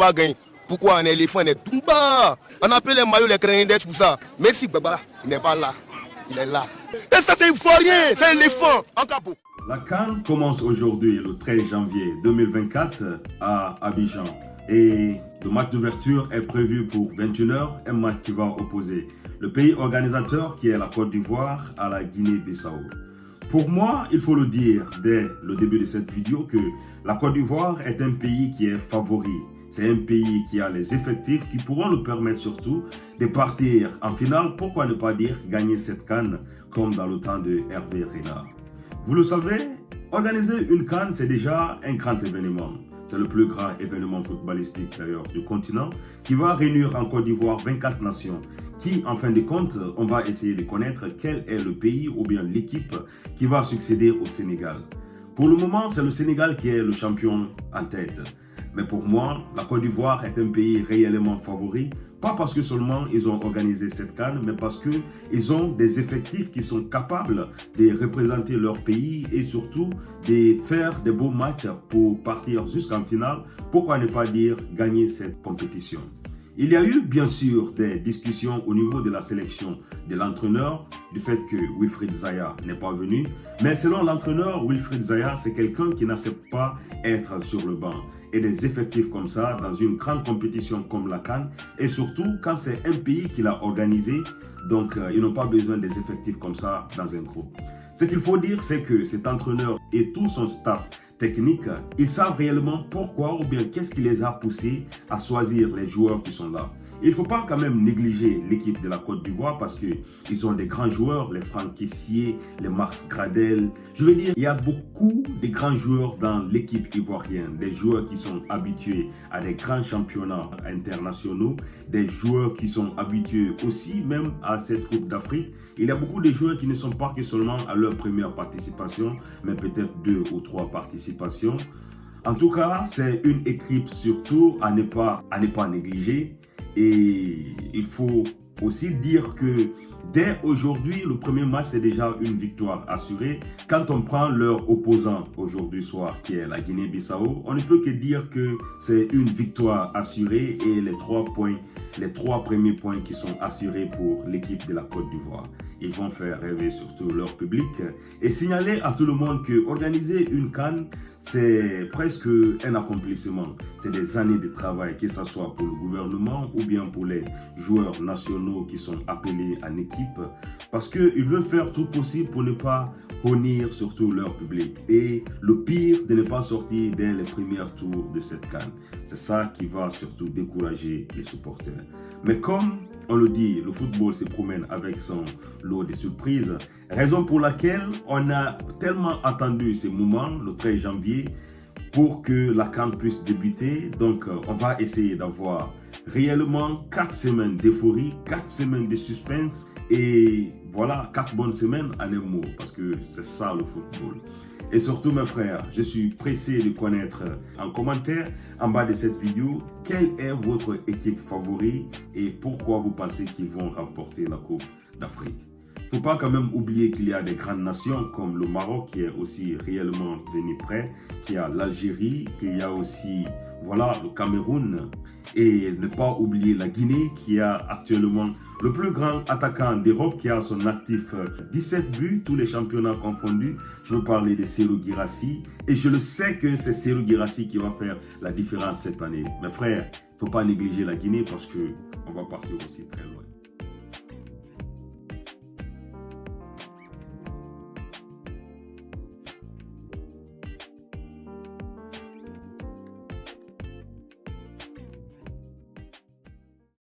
pas gagné. Pourquoi un éléphant est tout bas? On appelle les maillots les crânes tout ça. Merci Baba, il n'est pas là. Il est là. Et ça, c'est ivoirien, c'est un éléphant en capot. La CAN commence aujourd'hui, le 13 janvier 2024, à Abidjan. Et le match d'ouverture est prévu pour 21h, un match qui va opposer le pays organisateur, qui est la Côte d'Ivoire, à la Guinée-Bissau. Pour moi, il faut le dire dès le début de cette vidéo que la Côte d'Ivoire est un pays qui est favori. C'est un pays qui a les effectifs qui pourront nous permettre surtout de partir en finale, pourquoi ne pas dire gagner cette CAN comme dans le temps de Hervé Renard. Vous le savez, organiser une CAN, c'est déjà un grand événement. C'est le plus grand événement footballistique d'ailleurs du continent qui va réunir en Côte d'Ivoire 24 nations qui, en fin de compte, on va essayer de connaître quel est le pays ou bien l'équipe qui va succéder au Sénégal. Pour le moment, c'est le Sénégal qui est le champion en tête. Mais pour moi, la Côte d'Ivoire est un pays réellement favori, pas parce que seulement ils ont organisé cette CAN, mais parce qu'ils ont des effectifs qui sont capables de représenter leur pays et surtout de faire des beaux matchs pour partir jusqu'en finale. Pourquoi ne pas dire gagner cette compétition? Il y a eu bien sûr des discussions au niveau de la sélection de l'entraîneur, du fait que Wilfried Zaïa n'est pas venu. Mais selon l'entraîneur, Wilfried Zaïa, c'est quelqu'un qui n'accepte pas être sur le banc. Et des effectifs comme ça dans une grande compétition comme la CAN, et surtout quand c'est un pays qui l'a organisé, donc ils n'ont pas besoin des effectifs comme ça dans un groupe. Ce qu'il faut dire, c'est que cet entraîneur et tout son staff technique, ils savent réellement pourquoi ou bien qu'est-ce qui les a poussés à choisir les joueurs qui sont là. Il ne faut pas quand même négliger l'équipe de la Côte d'Ivoire parce qu'ils ont des grands joueurs, les Franck Kessié, les Max Gradel. Je veux dire, il y a beaucoup de grands joueurs dans l'équipe ivoirienne, des joueurs qui sont habitués à des grands championnats internationaux, des joueurs qui sont habitués aussi même à cette Coupe d'Afrique. Il y a beaucoup de joueurs qui ne sont pas que seulement à leur première participation, mais peut-être 2 ou 3 participations. En tout cas, c'est une équipe surtout à ne pas négliger. Et il faut aussi dire que dès aujourd'hui, le premier match, c'est déjà une victoire assurée. Quand on prend leur opposant aujourd'hui soir, qui est la Guinée-Bissau, on ne peut que dire que c'est une victoire assurée et les 3 premiers points qui sont assurés pour l'équipe de la Côte d'Ivoire. Ils vont faire rêver surtout leur public et signaler à tout le monde que organiser une CAN, c'est presque un accomplissement. C'est des années de travail, que ce soit pour le gouvernement ou bien pour les joueurs nationaux qui sont appelés en équipe, parce qu'ils veulent faire tout possible pour ne pas honir surtout leur public. Et le pire, de ne pas sortir dès les premiers tours de cette CAN. C'est ça qui va surtout décourager les supporters. Mais comme on le dit, le football se promène avec son lot de surprises, raison pour laquelle on a tellement attendu ce moment, le 13 janvier, pour que la CAN puisse débuter. Donc, on va essayer d'avoir réellement 4 semaines d'euphorie, 4 semaines de suspense et voilà, 4 bonnes semaines en un mot, parce que c'est ça le football. Et surtout mes frères, je suis pressé de connaître en commentaire en bas de cette vidéo quelle est votre équipe favorite et pourquoi vous pensez qu'ils vont remporter la Coupe d'Afrique. Il ne faut pas quand même oublier qu'il y a des grandes nations comme le Maroc qui est aussi réellement venu prêt, qu'il y a l'Algérie, qu'il y a aussi le Cameroun et ne pas oublier la Guinée qui a actuellement le plus grand attaquant d'Europe qui a à son actif 17 buts, tous les championnats confondus. Je veux parler de Serhou Guirassy et je le sais que c'est Serhou Guirassy qui va faire la différence cette année. Mes frères, il ne faut pas négliger la Guinée parce qu'on va partir aussi très loin.